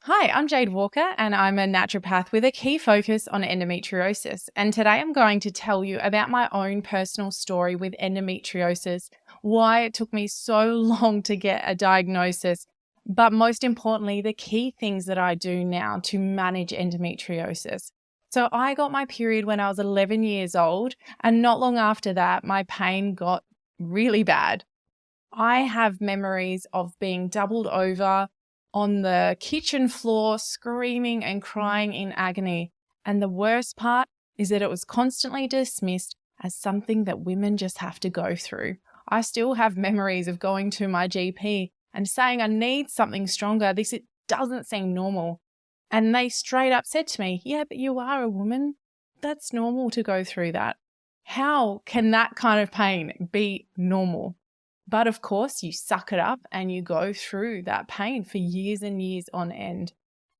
Hi, I'm Jade Walker and I'm a naturopath with a key focus on endometriosis. And today I'm going to tell you about my own personal story with endometriosis, why it took me so long to get a diagnosis, but most importantly, the key things that I do now to manage endometriosis. So I got my period when I was 11 years old, and not long after that, my pain got really bad. I have memories of being doubled over on the kitchen floor, screaming and crying in agony. And the worst part is that it was constantly dismissed as something that women just have to go through. I still have memories of going to my GP and saying, I need something stronger. It doesn't seem normal. And they straight up said to me, yeah, but you are a woman. That's normal to go through that. How can that kind of pain be normal? But of course, you suck it up and you go through that pain for years and years on end.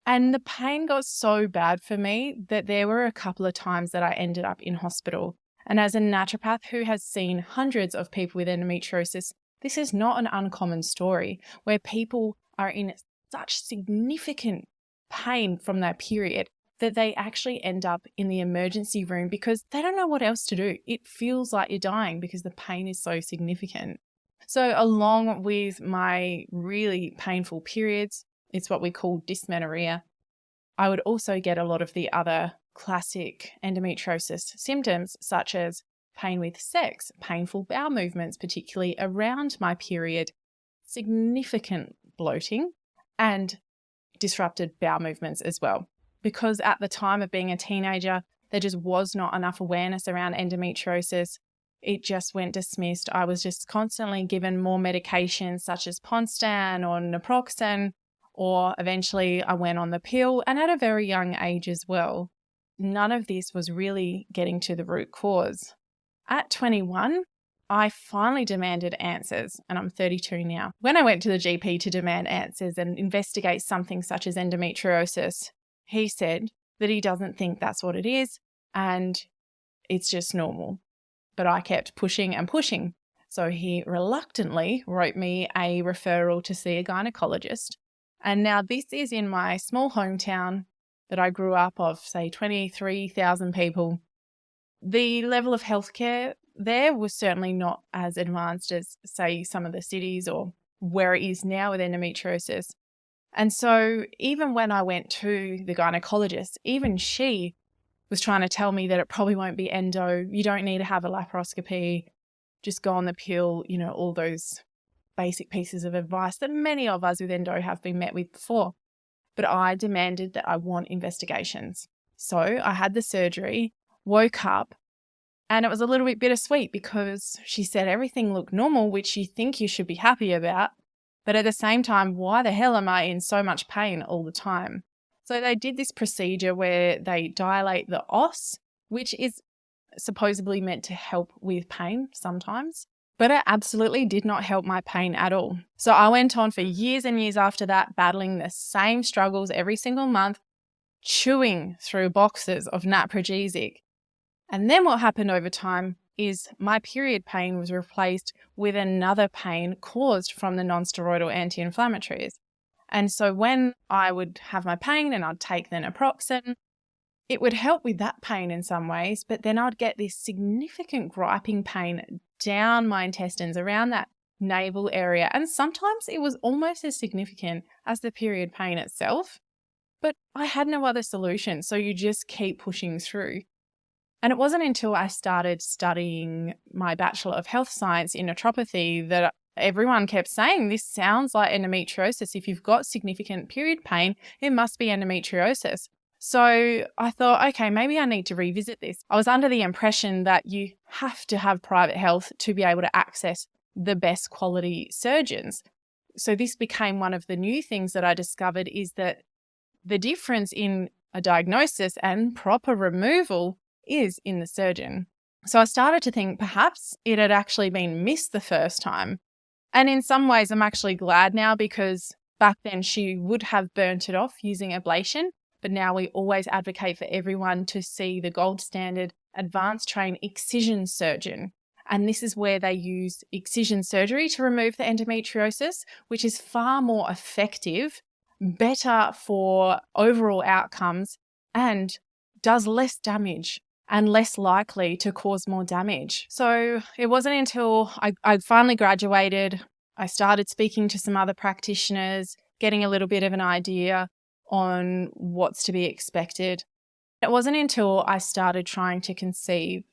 And the pain got so bad for me that there were a couple of times that I ended up in hospital. And as a naturopath who has seen hundreds of people with endometriosis, this is not an uncommon story where people are in such significant pain from their period that they actually end up in the emergency room because they don't know what else to do. It feels like you're dying because the pain is so significant. So along with my really painful periods, it's what we call dysmenorrhea, I would also get a lot of the other classic endometriosis symptoms, such as pain with sex, painful bowel movements, particularly around my period, significant bloating, and disrupted bowel movements as well. Because at the time of being a teenager, there just was not enough awareness around endometriosis. It just went dismissed. I was just constantly given more medications such as Ponstan or Naproxen, or eventually I went on the pill, and at a very young age as well. None of this was really getting to the root cause. At 21, I finally demanded answers, and I'm 32 now. When I went to the GP to demand answers and investigate something such as endometriosis, he said that he doesn't think that's what it is and it's just normal. But I kept pushing and pushing. So he reluctantly wrote me a referral to see a gynecologist. And now this is in my small hometown that I grew up of, say, 23,000 people. The level of healthcare there was certainly not as advanced as, say, some of the cities or where it is now with endometriosis. And so even when I went to the gynecologist, even she was trying to tell me that it probably won't be endo. You don't need to have a laparoscopy. Just go on the pill, all those basic pieces of advice that many of us with endo have been met with before. But I demanded that I want investigations. So I had the surgery, woke up, and it was a little bit bittersweet because she said everything looked normal, which you think you should be happy about. But at the same time, why the hell am I in so much pain all the time? So they did this procedure where they dilate the os, which is supposedly meant to help with pain sometimes, but it absolutely did not help my pain at all. So I went on for years and years after that, battling the same struggles every single month, chewing through boxes of Naprogesic. And then what happened over time is my period pain was replaced with another pain caused from the non-steroidal anti-inflammatories. And so when I would have my pain and I'd take the naproxen, it would help with that pain in some ways, but then I'd get this significant griping pain down my intestines around that navel area. And sometimes it was almost as significant as the period pain itself, but I had no other solution. So you just keep pushing through. And it wasn't until I started studying my Bachelor of Health Science in naturopathy that everyone kept saying, this sounds like endometriosis. If you've got significant period pain, it must be endometriosis. So I thought, okay, maybe I need to revisit this. I was under the impression that you have to have private health to be able to access the best quality surgeons. So this became one of the new things that I discovered, is that the difference in a diagnosis and proper removal is in the surgeon. So I started to think perhaps it had actually been missed the first time. And in some ways, I'm actually glad now, because back then she would have burnt it off using ablation. But now we always advocate for everyone to see the gold standard advanced trained excision surgeon. And this is where they use excision surgery to remove the endometriosis, which is far more effective better for overall outcomes and does less damage and less likely to cause more damage. So it wasn't until I finally graduated, I started speaking to some other practitioners, getting a little bit of an idea on what's to be expected. It wasn't until I started trying to conceive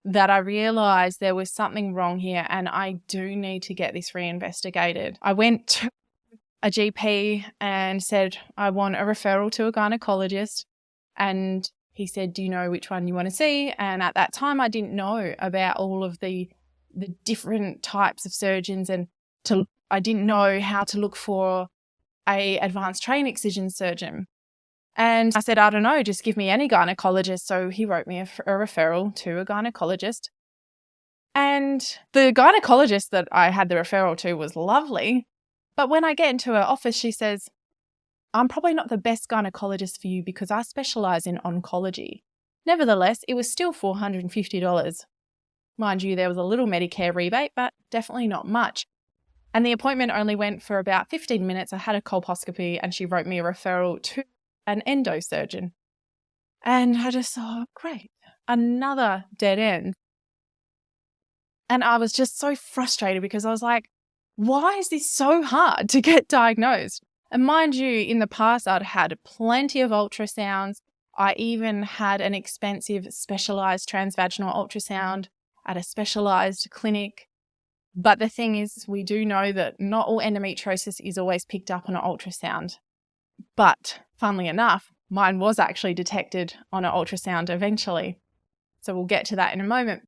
that I realized there was something wrong here and I do need to get this reinvestigated. I went to a GP and said, I want a referral to a gynecologist. And he said, do you know which one you want to see? And at that time, I didn't know about all of the different types of surgeons, and I didn't know how to look for a advanced train excision surgeon. And I said, I don't know, just give me any gynecologist. So he wrote me a referral to a gynecologist. And the gynecologist that I had the referral to was lovely. But when I get into her office, she says, I'm probably not the best gynecologist for you because I specialize in oncology. Nevertheless, it was still $450. Mind you, there was a little Medicare rebate, but definitely not much. And the appointment only went for about 15 minutes. I had a colposcopy and she wrote me a referral to an endosurgeon. And I just thought, great, another dead end. And I was just so frustrated because I was like, why is this so hard to get diagnosed? And mind you, in the past, I'd had plenty of ultrasounds. I even had an expensive specialized transvaginal ultrasound at a specialized clinic. But the thing is, we do know that not all endometriosis is always picked up on an ultrasound. But funnily enough, mine was actually detected on an ultrasound eventually. So we'll get to that in a moment.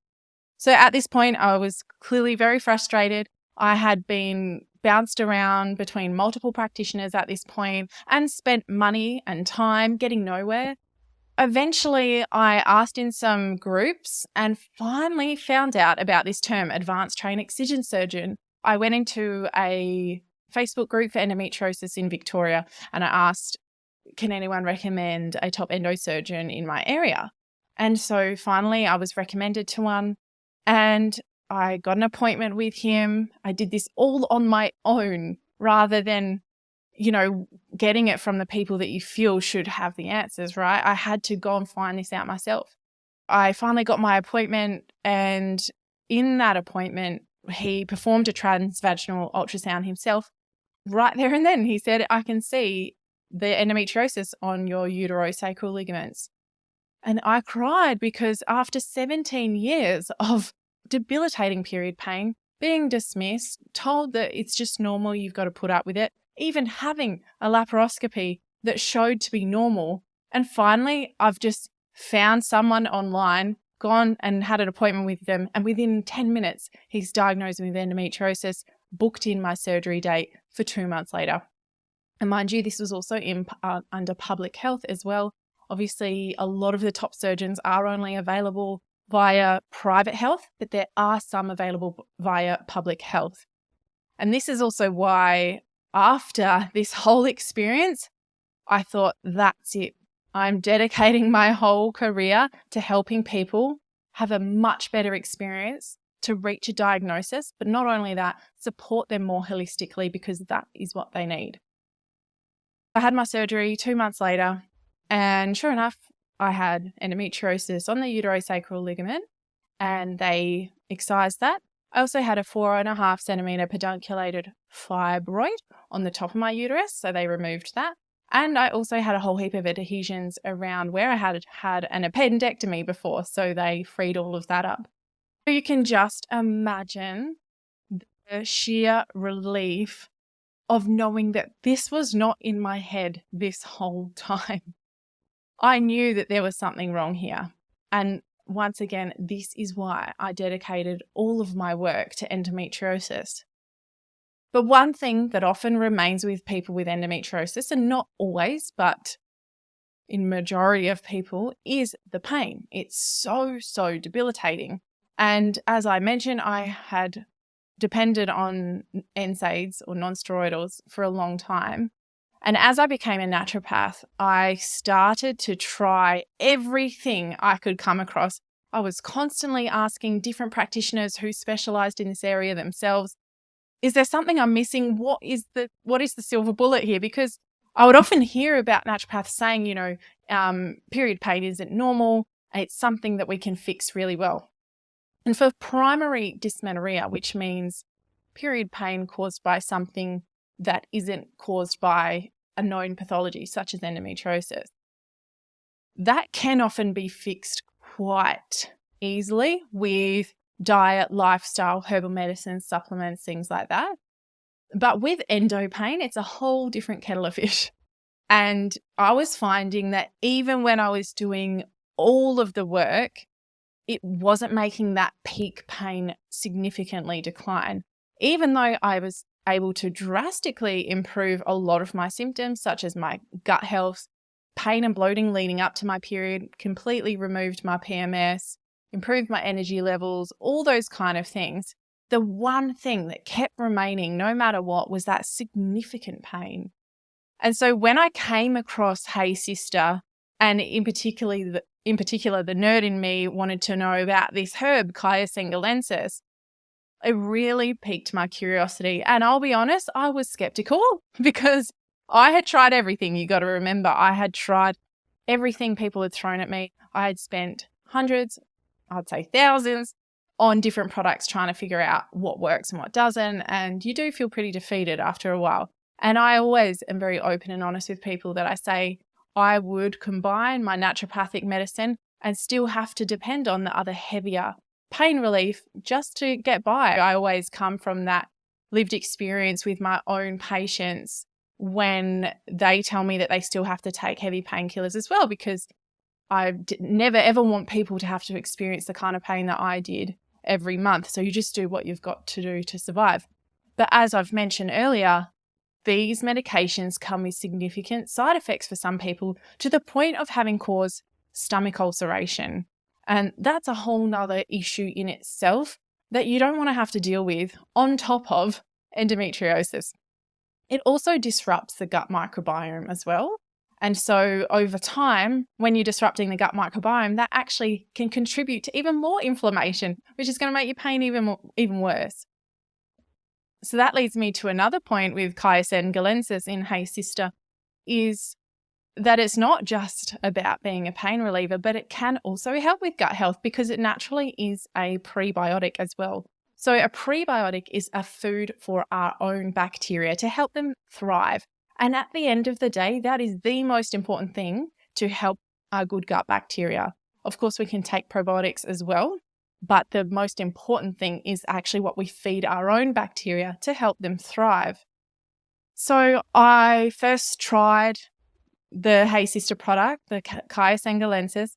So at this point, I was clearly very frustrated. I had been bounced around between multiple practitioners at this point and spent money and time getting nowhere. Eventually, I asked in some groups and finally found out about this term, advanced train excision surgeon. I went into a Facebook group for endometriosis in Victoria and I asked, can anyone recommend a top endosurgeon in my area? And so finally, I was recommended to one and I got an appointment with him. I did this all on my own rather than, getting it from the people that you feel should have the answers, right? I had to go and find this out myself. I finally got my appointment, and in that appointment, he performed a transvaginal ultrasound himself. Right there and then, he said, I can see the endometriosis on your uterosacral ligaments. And I cried because after 17 years of debilitating period pain, being dismissed, told that it's just normal, you've got to put up with it, even having a laparoscopy that showed to be normal. And finally, I've just found someone online, gone and had an appointment with them, and within 10 minutes, he's diagnosed with endometriosis, booked in my surgery date for 2 months later. And mind you, this was also under public health as well. Obviously, a lot of the top surgeons are only available via private health, but there are some available via public health. And this is also why after this whole experience, I thought, that's it. I'm dedicating my whole career to helping people have a much better experience to reach a diagnosis, but not only that, support them more holistically because that is what they need. I had my surgery 2 months later, and sure enough, I had endometriosis on the uterosacral ligament, and they excised that. I also had a 4.5 centimetre pedunculated fibroid on the top of my uterus, so they removed that. And I also had a whole heap of adhesions around where I had had an appendectomy before, so they freed all of that up. So you can just imagine the sheer relief of knowing that this was not in my head this whole time. I knew that there was something wrong here. And once again, this is why I dedicated all of my work to endometriosis. But one thing that often remains with people with endometriosis, and not always, but in majority of people, is the pain. It's so debilitating. And as I mentioned, I had depended on NSAIDs or non-steroidals for a long time. And as I became a naturopath, I started to try everything I could come across. I was constantly asking different practitioners who specialized in this area themselves, is there something I'm missing? What is the silver bullet here? Because I would often hear about naturopaths saying, period pain isn't normal. It's something that we can fix really well. And for primary dysmenorrhea, which means period pain caused by something that isn't caused by a known pathology, such as endometriosis, that can often be fixed quite easily with diet, lifestyle, herbal medicines, supplements, things like that. But with endo pain, it's a whole different kettle of fish. And I was finding that even when I was doing all of the work, it wasn't making that peak pain significantly decline. Even though I was able to drastically improve a lot of my symptoms, such as my gut health, pain and bloating leading up to my period, completely removed my PMS, improved my energy levels, all those kind of things. The one thing that kept remaining no matter what was that significant pain. And so when I came across Hey Sister, and in particular, the nerd in me wanted to know about this herb, Sengalensis, it really piqued my curiosity. And I'll be honest, I was skeptical because I had tried everything. You got to remember, I had tried everything people had thrown at me. I had spent hundreds, I'd say thousands, on different products trying to figure out what works and what doesn't. And you do feel pretty defeated after a while. And I always am very open and honest with people that I say I would combine my naturopathic medicine and still have to depend on the other heavier pain relief just to get by. I always come from that lived experience with my own patients when they tell me that they still have to take heavy painkillers as well, because I never ever want people to have to experience the kind of pain that I did every month. So you just do what you've got to do to survive. But as I've mentioned earlier, these medications come with significant side effects for some people to the point of having caused stomach ulceration. And that's a whole nother issue in itself that you don't want to have to deal with on top of endometriosis. It also disrupts the gut microbiome as well. And so over time, when you're disrupting the gut microbiome, that actually can contribute to even more inflammation, which is going to make your pain even worse. So that leads me to another point with Sengalensis in Hey Sister, is that it's not just about being a pain reliever, but it can also help with gut health because it naturally is a prebiotic as well. So a prebiotic is a food for our own bacteria to help them thrive. And at the end of the day, that is the most important thing to help our good gut bacteria. Of course, we can take probiotics as well, but the most important thing is actually what we feed our own bacteria to help them thrive. So I first tried the Hey Sister product, the Sengalensis,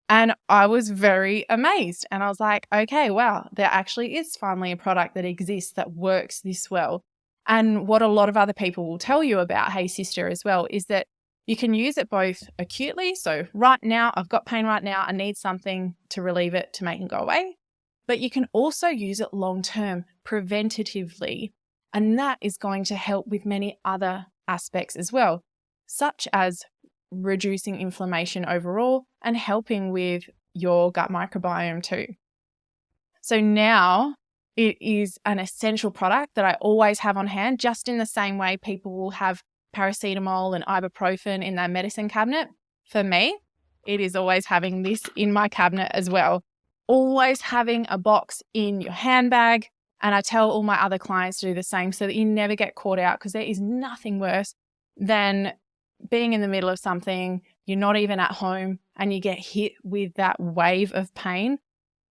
and I was very amazed. And I was like, okay, wow, there actually is finally a product that exists that works this well. And what a lot of other people will tell you about Hey Sister as well is that you can use it both acutely. So right now, I've got pain right now. I need something to relieve it, to make it go away. But you can also use it long-term, preventatively. And that is going to help with many other aspects as well, such as reducing inflammation overall and helping with your gut microbiome too. So now it is an essential product that I always have on hand, just in the same way people will have paracetamol and ibuprofen in their medicine cabinet. For me, it is always having this in my cabinet as well. Always having a box in your handbag. And I tell all my other clients to do the same so that you never get caught out, because there is nothing worse than being in the middle of something, you're not even at home, and you get hit with that wave of pain.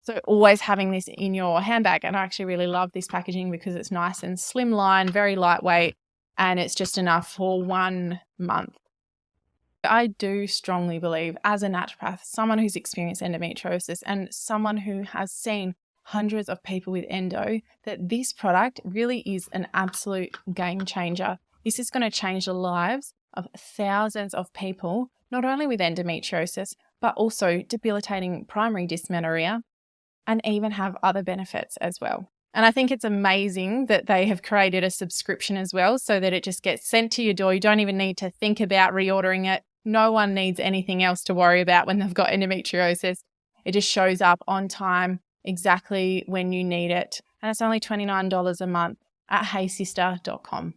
So always having this in your handbag. And I actually really love this packaging because it's nice and slimline, very lightweight, and it's just enough for 1 month. I do strongly believe, as a naturopath, someone who's experienced endometriosis and someone who has seen hundreds of people with endo, that this product really is an absolute game changer. This is going to change the lives of thousands of people, not only with endometriosis, but also debilitating primary dysmenorrhea, and even have other benefits as well. And I think it's amazing that they have created a subscription as well, so that it just gets sent to your door. You don't even need to think about reordering it. No one needs anything else to worry about when they've got endometriosis. It just shows up on time, exactly when you need it. And it's only $29 a month at heysister.com.